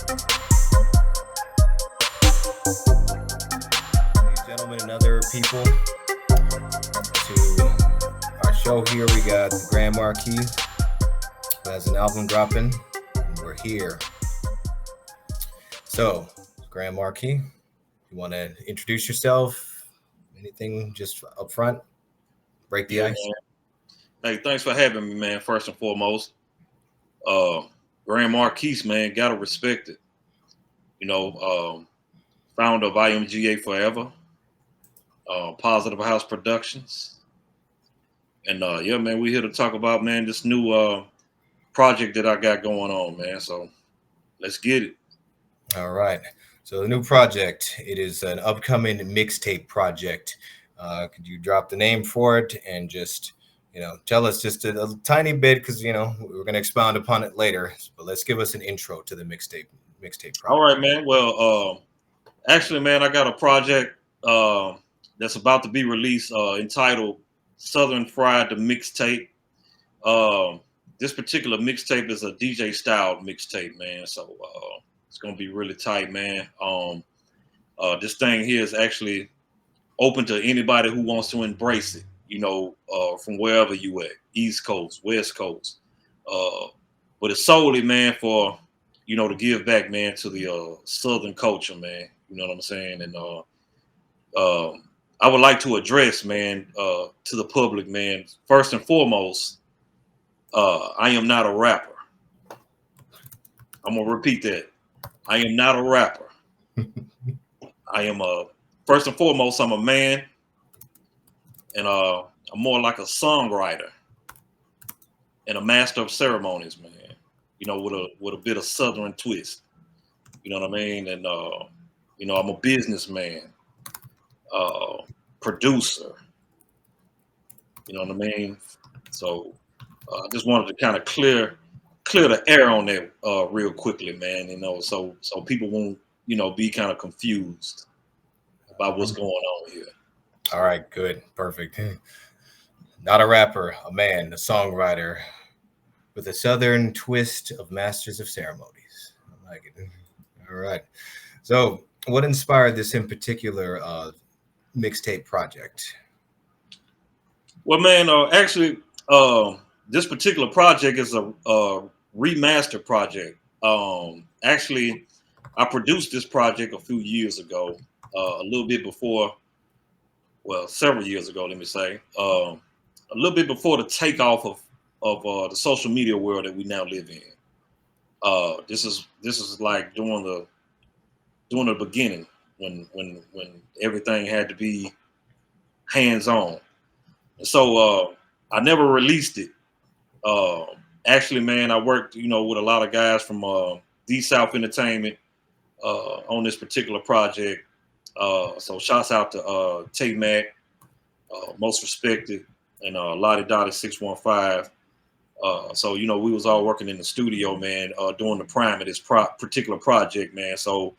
Ladies and gentlemen, and other people, to our show here. We got the Grand Marquis, who has an album dropping, and we're here. So, Grand Marquis, you want to introduce yourself? Anything just up front? Break the Yeah, ice? man. Hey, thanks for having me, man. First and foremost, uh, Grand Marquis, man, gotta respect it. You know, founder of IMGA Forever, Positive House Productions, and yeah, man, we here to talk about, man, this new project that I got going on, man. So let's get it. All right. So, the new project, it is an upcoming mixtape project. Could you drop the name for it and just tell us just a tiny bit because we're going to expound upon it later. But let's give us an intro to the mixtape All project. right, man. Well, actually, man, I got a project that's about to be released entitled Southern Fried the Mixtape. Um, this particular mixtape is a DJ style mixtape, man. So it's gonna be really tight, man. This thing here is actually open to anybody who wants to embrace it. From wherever you at, East Coast, West Coast. Uh, but it's solely, man, for to give back, man, to the Southern culture, man. You know what I'm saying? And I would like to address, man, to the public, man. First and foremost, I am not a rapper. I'm gonna repeat that. I am not a rapper. I am a first and foremost. I'm a man, and I'm more like a songwriter and a master of ceremonies, man. With a bit of Southern twist. You know what I mean? And I'm a businessman, uh, producer. You know what I mean? So I just wanted to kind of clear the air on that real quickly, man. So people won't be kind of confused about what's going on here. All right, good, perfect. Not a rapper, a man, a songwriter with a southern twist of masters of ceremonies. I like it. All right. So, what inspired this in particular mixtape project? Well, man, actually, this particular project is a remaster project. Actually, I produced this project a few years ago, a little bit before, well, several years ago, let me say, a little bit before the takeoff of the social media world that we now live in. This is like during the beginning when everything had to be hands on. So I never released it. Uh, Actually, man, I worked with a lot of guys from D South Entertainment on this particular project. So shouts out to Tay Mac, most respected, and Lottie Dottie 615. So we was all working in the studio, man, during the prime of this particular project, man. So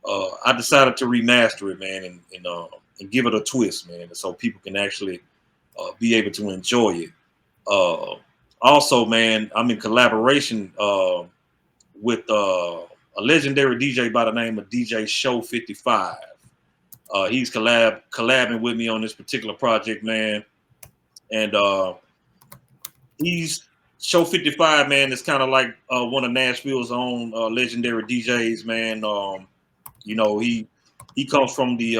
I decided to remaster it, man, and give it a twist, man, so people can actually be able to enjoy it. Uh, Also, man, I'm in collaboration with a legendary DJ by the name of DJ Show 55. He's collabing with me on this particular project, man, and he's Show 55, man. Is kind of like one of Nashville's own legendary DJs, man. He comes from the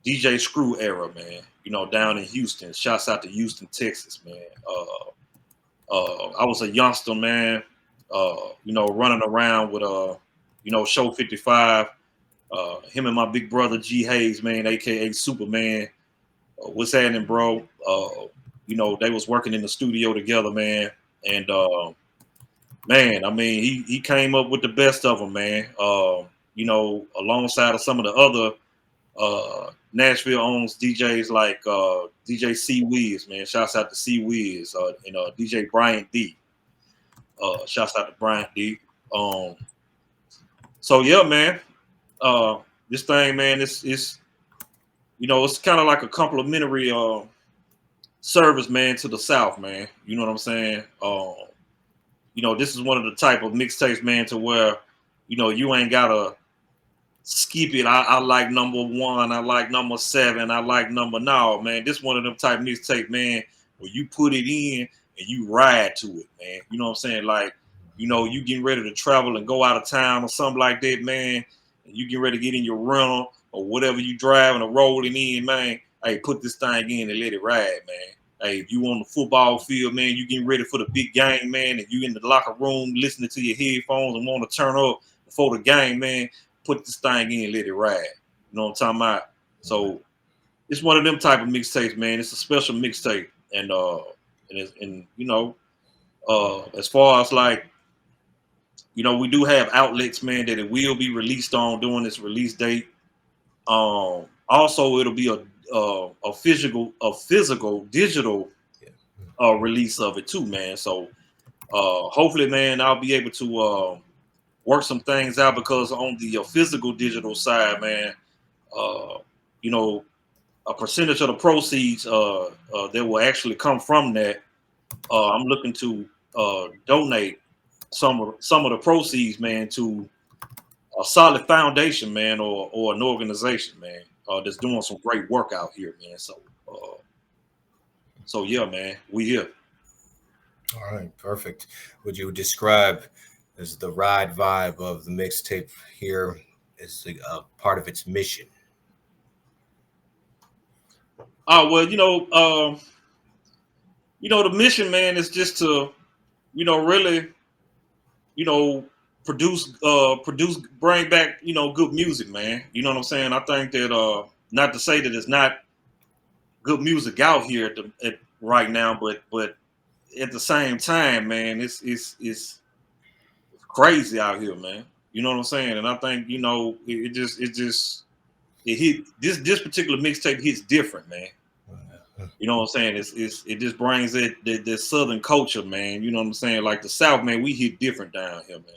DJ Screw era, man. Down in Houston. Shouts out to Houston, Texas, man. I was a youngster, man. Running around with Show 55. Him and my big brother G Hayes, man, aka Superman. What's happening, bro? They was working in the studio together, man. And man, I mean, he came up with the best of them, man. Alongside of some of the other Nashville owns DJs like DJ C Wiz, man. Shouts out to C Wiz and DJ Bryant D. Shouts out to Bryant D. Um, so yeah, man. This thing, man, it's kind of like a complimentary service, man, to the South, man. You know what I'm saying? This is one of the type of mixtapes, man, to where you ain't gotta skip it. I like number 1. I like number 7. I like number no, man. This one of them type mixtape, man, where you put it in and you ride to it, man. You know what I'm saying? Like, you getting ready to travel and go out of town or something like that, man. And you getting ready to get in your rental or whatever you driving or rolling in, man. Hey, put this thing in and let it ride, man. Hey, if you on the football field, man, you getting ready for the big game, man, and you in the locker room listening to your headphones and want to turn up before the game, man, put this thing in and let it ride. You know what I'm talking about? So it's one of them type of mixtapes, man. It's a special mixtape. As far as like, we do have outlets, man, that it will be released on during this release date. Also, it'll be a physical digital release of it too, man. So hopefully, man, I'll be able to work some things out, because on the physical digital side, man, a percentage of the proceeds that will actually come from that, I'm looking to donate some of the proceeds, man, to a solid foundation, man, or an organization, man, that's doing some great work out here, man. So yeah, man, we here. All right, perfect. Would you describe as the ride vibe of the mixtape here as a part of its mission? Well, the mission, man, is just to, really, you know, bring back, good music, man. You know what I'm saying? I think that, not to say that it's not good music out here right now, but at the same time, man, it's crazy out here, man. You know what I'm saying? And I think, it hit this particular mixtape hits different, man. You know what I'm saying? It just brings that southern culture, man. You know what I'm saying? Like the South, man, we hit different down here, man.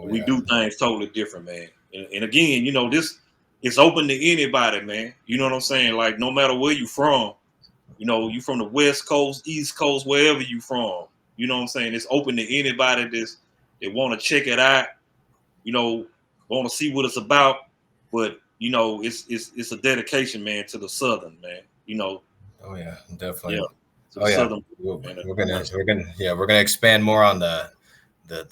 We do things totally different, man. And again, this it's open to anybody, man. You know what I'm saying? Like no matter where you from, you from the West Coast, East Coast, wherever you from. You know what I'm saying? It's open to anybody that want to check it out. Want to see what it's about. But it's a dedication, man, to the Southern, man. Oh yeah, definitely. Yeah. Oh yeah, Southern, we're gonna expand more on the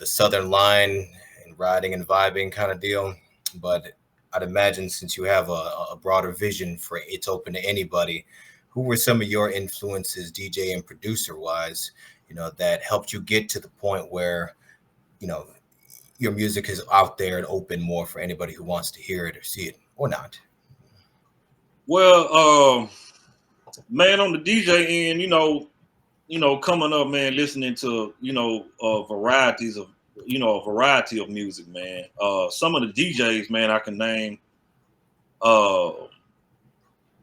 Southern line and riding and vibing kind of deal. But I'd imagine since you have a broader vision for It's Open to Anybody, who were some of your influences, DJ and producer wise, that helped you get to the point where, your music is out there and open more for anybody who wants to hear it or see it or not? Well, man, on the DJ end, coming up, man, listening to, a variety of music, man. Some of the DJs, man, I can name, uh,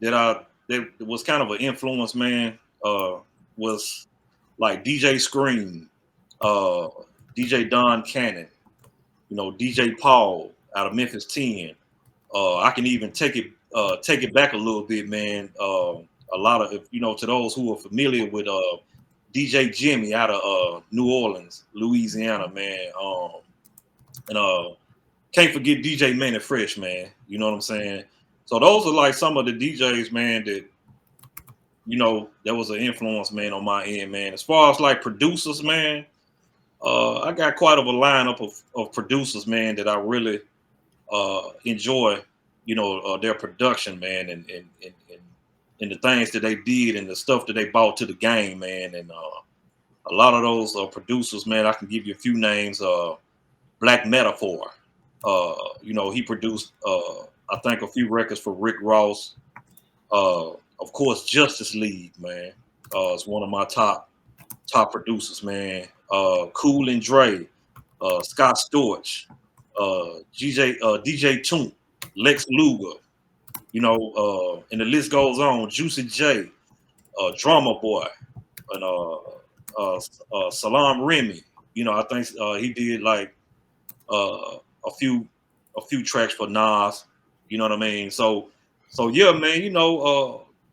that was kind of an influence, man, was like DJ Scream, uh, DJ Don Cannon, DJ Paul out of Memphis 10. I can even take it back a little bit, man. A lot of, to those who are familiar with DJ Jimmy out of New Orleans, Louisiana, man. And can't forget DJ Manny Fresh, man. You know what I'm saying? So those are like some of the DJs, man, that that was an influence, man, on my end, man. As far as like producers, man, I got quite of a lineup of producers, man, that I really enjoy, their production, man, and the things that they did and the stuff that they brought to the game, man. And a lot of those producers, man, I can give you a few names. Black Metaphor, he produced, I think, a few records for Rick Ross. Of course, Justice League, man, is one of my top producers, man. Cool and Dre, Scott Storch, DJ Toon, Lex Luger, and the list goes on. Juicy J, Drummer Boy, and Salam Remy. I think he did like a few tracks for Nas. You know what I mean? So yeah, man.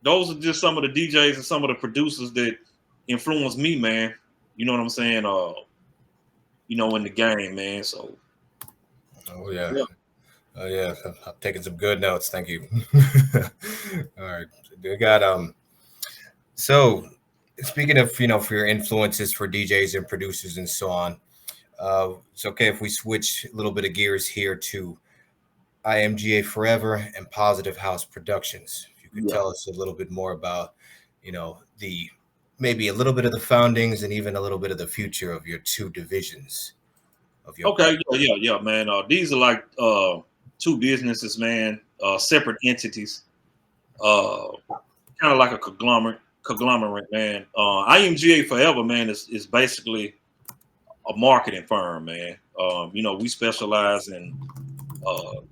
Those are just some of the DJs and some of the producers that influenced me, man. You know what I'm saying? In the game, man. So Oh yeah. Yeah. Oh yeah. I'm taking some good notes. Thank you. All right. We got so speaking of, for your influences for DJs and producers and so on, it's okay if we switch a little bit of gears here to IMGA Forever and Positive House Productions. If you could Yeah. tell us a little bit more about, the maybe a little bit of the foundings and even a little bit of the future of your two divisions of your Okay. brand. Yeah, man. These are like two businesses, man. Separate entities. Uh, Kind of like a conglomerate, man. IMGA Forever, man, is basically a marketing firm, man. We specialize in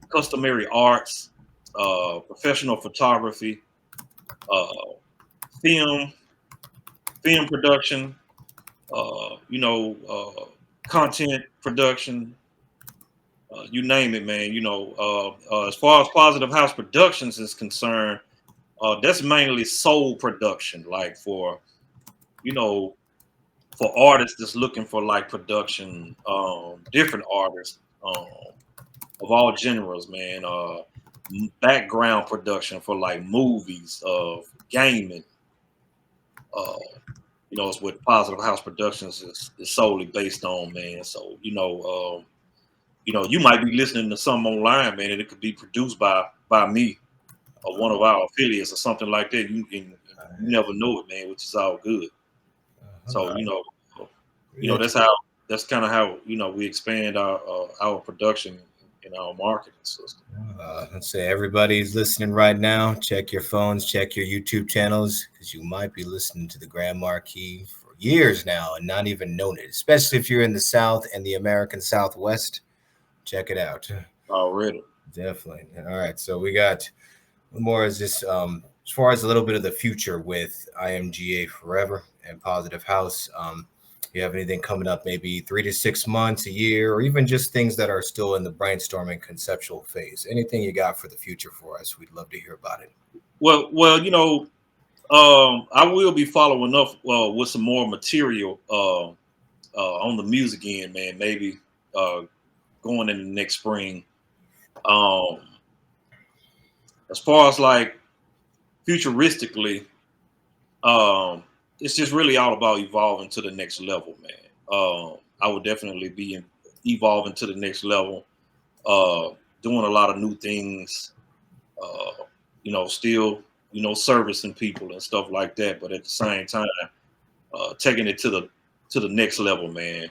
customary arts, professional photography, uh, film, film production, uh, you know, uh, content production, you name it, man. As far as Positive House Productions is concerned, that's mainly soul production, like you know for artists that's looking for like production, different artists of all genres, man. Background production for like movies, gaming. Uh, it's what Positive House Productions is solely based on, man. So you might be listening to something online, man, and it could be produced by me or one of our affiliates or something like that. You never know it, man, which is all good. So Uh-huh. that's Interesting. that's kind of how we expand our production and our marketing system. Let's say everybody's listening right now. Check your phones, check your YouTube channels, because you might be listening to the Grand Marquis for years now and not even known it. Especially if you're in the South and the American Southwest, check it out. Already. Definitely. All right. So we got more as this as far as a little bit of the future with IMGA Forever and Positive House. You have anything coming up, maybe 3 to 6 months, a year, or even just things that are still in the brainstorming conceptual phase? Anything you got for the future for us? We'd love to hear about it. Well, I will be following up with some more material on the music end, man. Maybe uh, going into next spring. Um, as far as like futuristically, it's just really all about evolving to the next level, man. I would definitely be evolving to the next level, uh, doing a lot of new things, still, servicing people and stuff like that. But at the same time, taking it to the next level, man.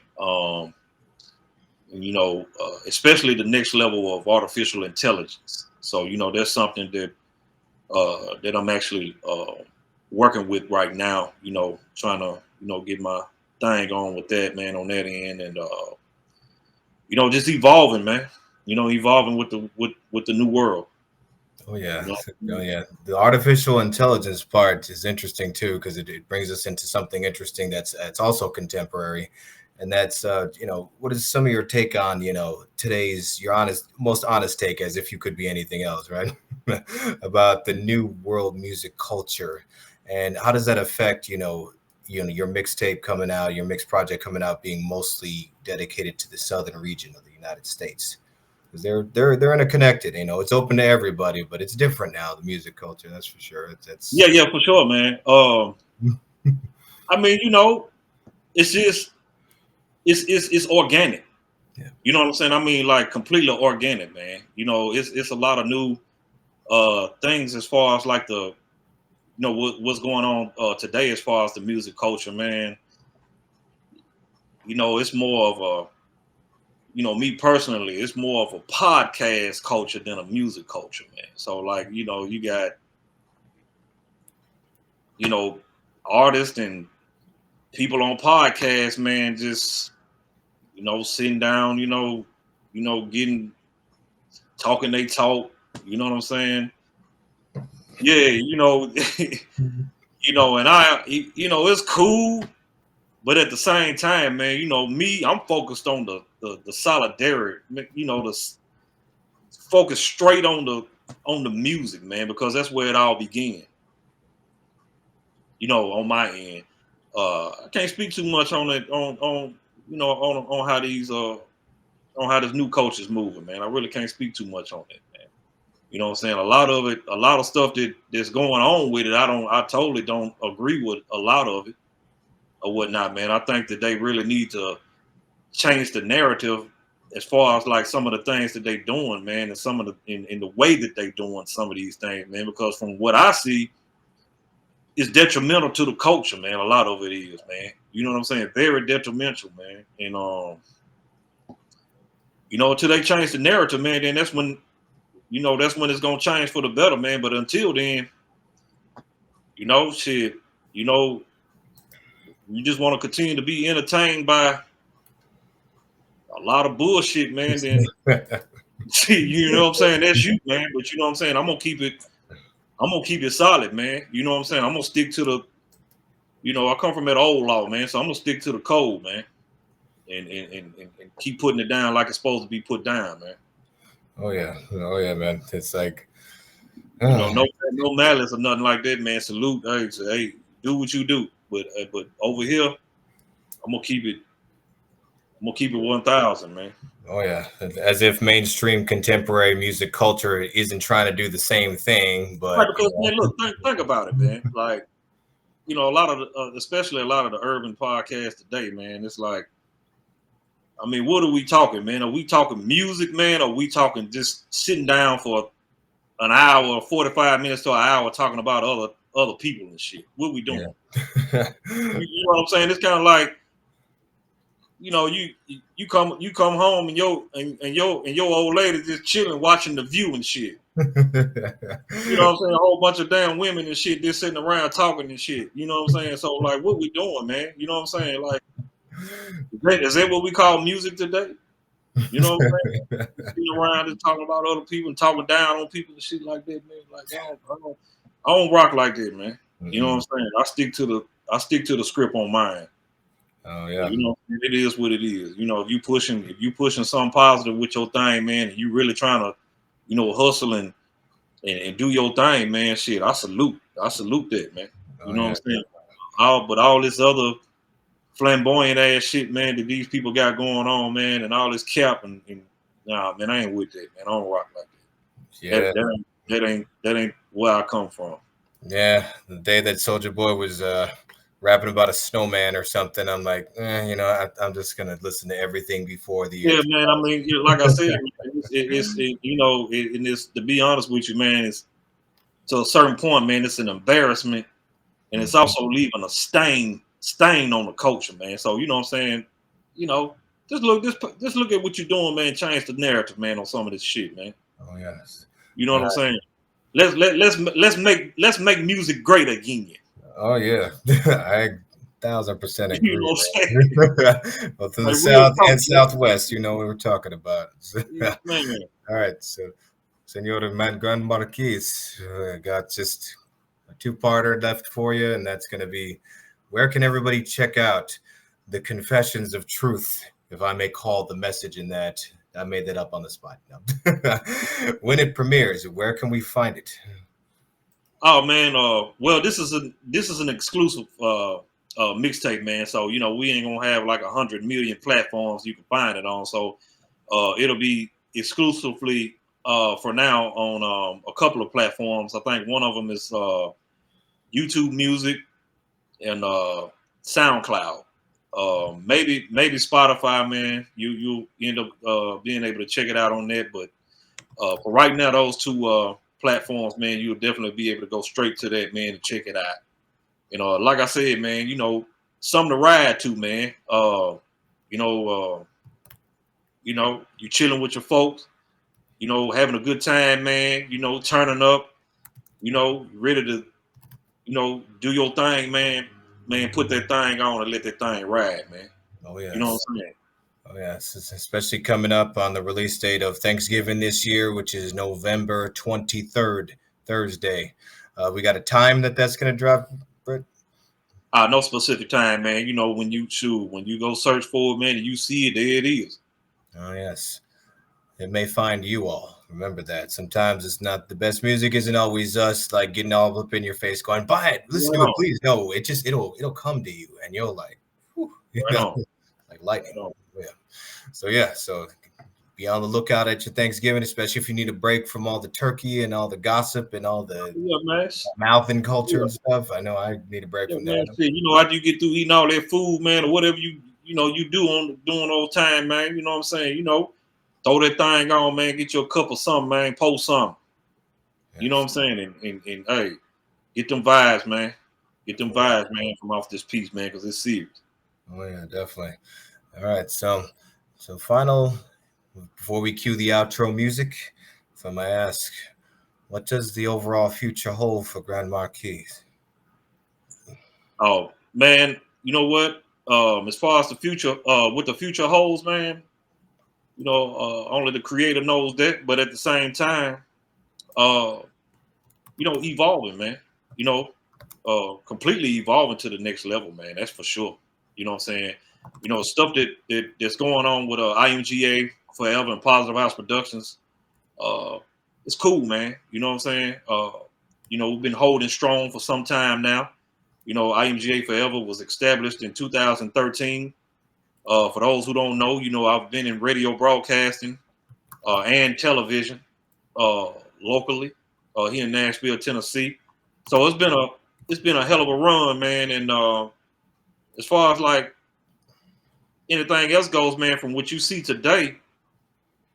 Especially the next level of artificial intelligence. So that's something that I'm actually working with right now. Trying to get my thing on with that, man, on that end, and just evolving, man. Evolving with the new world. Oh yeah, You oh know, yeah. The artificial intelligence part is interesting too because it brings us into something interesting that's also contemporary, and that's what is some of your take on today's your most honest take as if you could be anything else, right? About the new world music culture, and how does that affect your mixtape coming out, your mix project coming out being mostly dedicated to the southern region of the United States? Because they're interconnected. It's open to everybody, but it's different now. The music culture, that's for sure. It's yeah, for sure, man. I mean, it's just it's organic. yeah. You know what I'm saying? I mean, like completely organic, man. It's a lot of new things as far as like what's going on today as far as the music culture, man. It's more of a me personally, it's more of a podcast culture than a music culture, man. So like, you got, you know, artists and people on podcasts, man, just, sitting down, getting talking they talk, you know what I'm saying? Yeah, and it's cool, but at the same time, man, me, I'm focused on the solidarity, focus straight on the music, man, because that's where it all began. On my end, I can't speak too much on it on how these on how this new coach is moving, man. I really can't speak too much on it, man. You know what I'm saying? A lot of stuff that's going on with it, I totally don't agree with a lot of it or whatnot, man. I think that they really need to change the narrative as far as like some of the things that they doing, man, and some of the in the way that they doing some of these things, man. Because from what I see, it's detrimental to the culture, man. A lot of it is, man. You know what I'm saying? Very detrimental, man. And until they change the narrative, man, then that's when it's gonna change for the better, man. But until then, shit, you know, you just want to continue to be entertained by a lot of bullshit, man. Then you know what I'm saying? That's you, man. But you know what I'm saying? I'm gonna keep it solid, man. You know what I'm saying? I'm gonna stick to I come from that old law, man. So I'm gonna stick to the code, man. And keep putting it down like it's supposed to be put down, man. Oh yeah, man. It's like no malice or nothing like that, man. Salute, hey, do what you do. But over here, I'm gonna keep it 1,000, man. oh yeah, as if mainstream contemporary music culture isn't trying to do the same thing, but Right, because man, look, think about it, man. Like, a lot of especially a lot of the urban podcasts today, man. It's like, I mean, what are we talking, man? Are we talking music, man? Or are we talking just sitting down for an hour, 45 minutes to an hour talking about other people and shit? What we doing? Yeah. You know what I'm saying? It's kind of like, you come home and your old lady just chilling watching The View and shit. You know what I'm saying? A whole bunch of damn women and shit just sitting around talking and shit. You know what I'm saying? So like, what we doing, man? You know what I'm saying? Like, is that what we call music today? You know what I'm saying? Sitting around and talking about other people and talking down on people and shit like that, man. Like, I don't rock like that, man. You know what I'm saying? I stick to the script on mine. Oh yeah. It is what it is. If you pushing something positive with your thing, man, and you really trying to, hustle and do your thing, man. Shit, I salute that, man. You know what I'm saying? All this other flamboyant ass shit, man, that these people got going on, man, and all this cap and nah, man, I ain't with that, man. I don't rock like that. Yeah. That ain't where I come from. Yeah, the day that Soldier Boy was rapping about a snowman or something, I'm like, I'm just gonna listen to everything before the Yeah, intro. man. I mean, like I said, to be honest with you, man, it's to a certain point, man, it's an embarrassment, and it's also leaving a stain on the culture, man. So you know what I'm saying? Just look at what you're doing, man. Change the narrative, man, on some of this shit, man. Oh yes. You know what I'm saying? Let's make music great again. Oh yeah. I 1,000% agree. You know what I'm saying? Both in the South and Southwest, you know what we're talking about. Man. All right, so Senor Marquis, got just a two-parter left for you, and that's going to be, where can everybody check out the Confessions of Truth, if I may call the message in that? I made that up on the spot. No. When it premieres, where can we find it? Oh man, well, this is an exclusive mixtape, man. So we ain't gonna have like 100 million platforms you can find it on. So it'll be exclusively for now on a couple of platforms. I think one of them is YouTube Music and SoundCloud. Maybe Spotify, man. You end up being able to check it out on that. But for right now, those two platforms, man, you'll definitely be able to go straight to that, man, and check it out. Like I said, man, something to ride to, man. You chilling with your folks, having a good time, man, turning up, ready to, do your thing, man. Man, put that thing on and let that thing ride, man. Oh yeah. You know what I'm saying? Oh yes, especially coming up on the release date of Thanksgiving this year, which is November 23rd, Thursday. We got a time that's going to drop, Brett? No specific time, man. When you go search for it, man, and you see it, there it is. Oh yes, it may find you all. Remember that. Sometimes it's not the best music. Isn't always us like getting all up in your face, going, "Buy it, listen to it, please." No, it'll come to you, and you'll like, whew, like lightning. Yeah. So be on the lookout at your Thanksgiving, especially if you need a break from all the turkey and all the gossip and all the Yeah, man. mouthing culture Yeah, and stuff. I know I need a break yeah, from man. that. Shit, after you get through eating all that food, man, or whatever you do on doing old time, man. You know what I'm saying? Throw that thing on, man. Get you a cup of something, man. Post something. You know what I'm Yes. saying? And hey, get them vibes, man. Get them Yeah. vibes, man, from off this piece, man, because it's serious. Oh yeah, definitely. All right, so final before we cue the outro music, if I may ask, what does the overall future hold for Grand Marquis? Oh man, you know what? As far as the future, what the future holds, man, only the creator knows that. But at the same time, uh, evolving, man. You know, completely evolving to the next level, man. That's for sure. You know what I'm saying? Stuff that's going on with IMGA Forever and Positive House Productions. Uh, it's cool, man. You know what I'm saying? We've been holding strong for some time now. IMGA Forever was established in 2013. For those who don't know, I've been in radio broadcasting and television uh, locally here in Nashville, Tennessee. So it's been a hell of a run, man. And as far as like anything else goes, man, from what you see today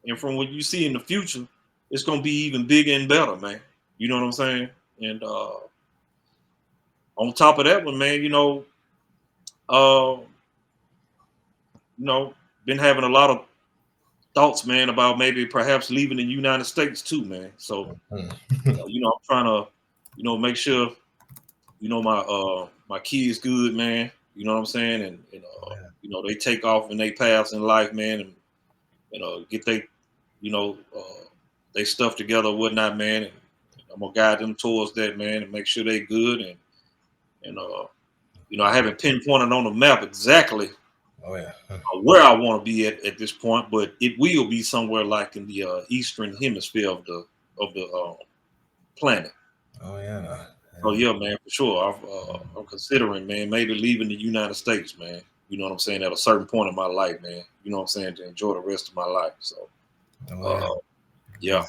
and from what you see in the future, it's gonna be even bigger and better, man. You know what I'm saying? And on top of that one, man, uh, been having a lot of thoughts, man, about maybe perhaps leaving the United States too, man. So, I'm trying to, make sure, my kids good, man. You know what I'm saying? And they take off in their paths in life, man, and get they stuff together and whatnot, man. And I'm gonna guide them towards that, man, and make sure they good. And I haven't pinpointed on the map exactly Oh yeah. where I want to be at this point, but it will be somewhere like in the eastern hemisphere of the planet. Oh yeah. Oh yeah, man, for sure. I'm considering, man, maybe leaving the United States, man. You know what I'm saying? At a certain point in my life, man. You know what I'm saying? To enjoy the rest of my life. So, Oh yeah. yeah.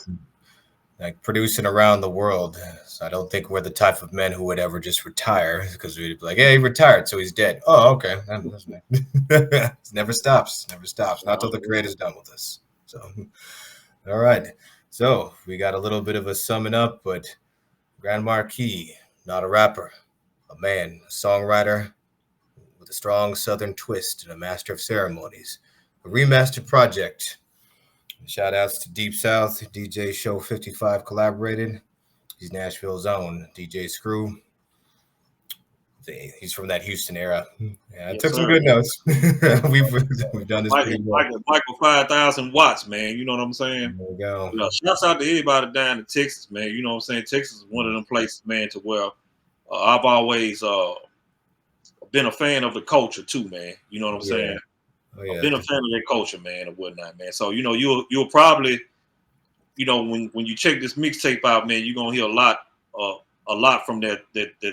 Like producing around the world. So I don't think we're the type of men who would ever just retire because we'd be like, "Hey, he retired, so he's dead." Oh, okay. It never stops. Never stops. Not till the creator's done with us. So, all right. So we got a little bit of a summing up, but Grand Marquis, not a rapper, a man, a songwriter with a strong Southern twist and a master of ceremonies. A remastered project. Shout outs to Deep South, DJ Show 55 collaborated. He's Nashville's own DJ Screw. He's from that Houston era. Yeah, I took some good notes. we've done this pretty well. Michael 5,000 watts, man. You know what I'm saying? There we go. Shouts out to everybody down in Texas, man. You know what I'm saying? Texas is one of them places, man, to where I've always been a fan of the culture too, man. You know what I'm saying? Oh, yeah. I've been a fan of their culture, man, and whatnot, man. So you'll probably, when you check this mixtape out, man, you're gonna hear a lot from that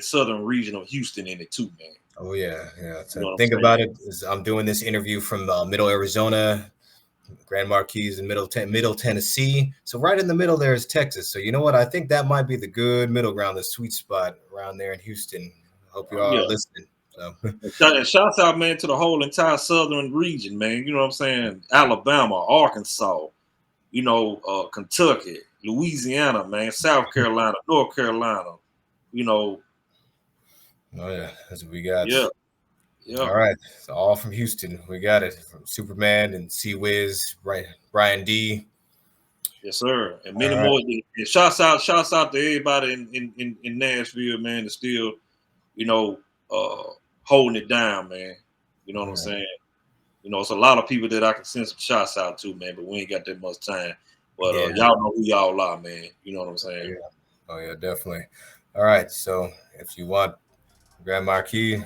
southern region of Houston in it too, man. Oh yeah, yeah. So You know think about it is I'm doing this interview from Middle Arizona, Grand Marquis in Middle Tennessee. So right in the middle there is Texas. So you know what? I think that might be the good middle ground, the sweet spot around there in Houston. Hope you all are listening. So. And shouts out, man, to the whole entire southern region, man. You know what I'm saying? Alabama, Arkansas, Kentucky, Louisiana, man, South Carolina, North Carolina, Oh yeah, that's what we got. Yeah. Yeah. All right. So all from Houston. We got it. From Superman and C-Wiz, right? Brian D. Yes, sir. And many more. And shouts out to everybody in Nashville, man, that's still, holding it down, man. You know what I'm saying? It's a lot of people that I can send some shouts out to, man, but we ain't got that much time. But y'all know who y'all are, man. You know what I'm saying? Yeah. Oh yeah, definitely. All right. So if you want Grand Marquis,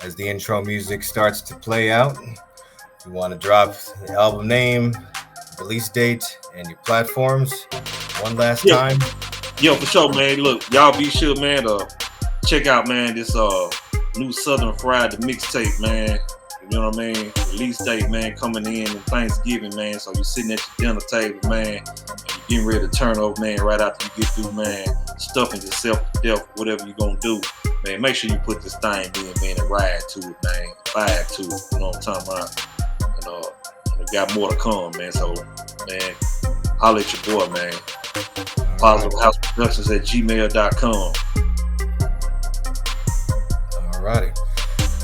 as the intro music starts to play out, you want to drop the album name, release date, and your platforms one last time. Yeah, for sure, man. Look, y'all be sure, man, to check out, man, this new Southern Fried mixtape, man. You you know what I mean? Release date, man, coming in and Thanksgiving, man. So you're sitting at your dinner table, man, and you're getting ready to turn over, man, right after you get through, man, stuffing yourself to death, whatever you're gonna do. Man, make sure you put this thing in, man, and ride to it, man. Vibe to it. You know what I'm talking about? And we got more to come, man. So, man, holler at your boy, man. PositiveHouseProductions@gmail.com.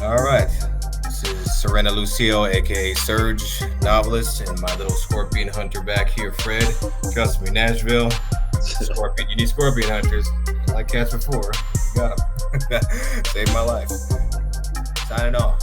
All right. This is Reyna Lucio, aka Surge, novelist, and my little scorpion hunter back here, Fred. Trust me, Nashville, scorpion. You need scorpion hunters. Like cats before, you got them. Saved my life. Signing off.